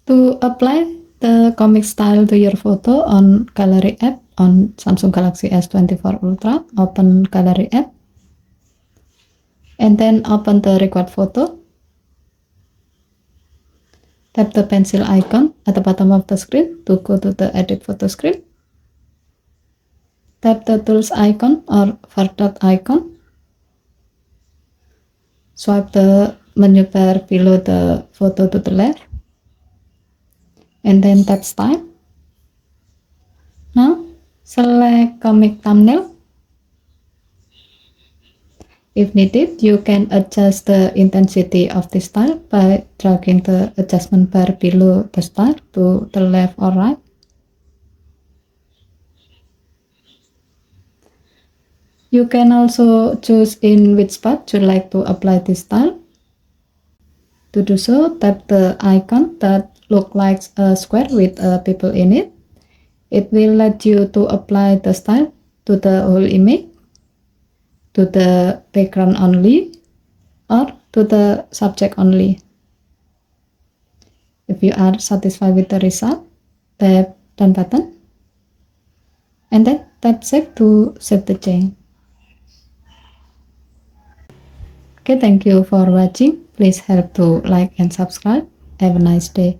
To apply the comic style to your photo on Gallery app on Samsung Galaxy S24 Ultra, open Gallery app and then open the record photo. Tap the pencil icon at the bottom of the screen to go to the edit photo screen. Tap the tools icon or dot icon. Swipe the menu bar below the photo to the left and then tap style. Now select comic thumbnail. If needed, you can adjust the intensity of the style by dragging the adjustment bar below the style to the left or right. You can also choose in which spot you like to apply this style. To do so, tap the icon that looks like a square with people in it. It will let you to apply the style to the whole image, to the background only, or to the subject only. If you are satisfied with the result, tap done button and then tap save to save the change. Okay, thank you for watching. Please help to like and subscribe. Have a nice day.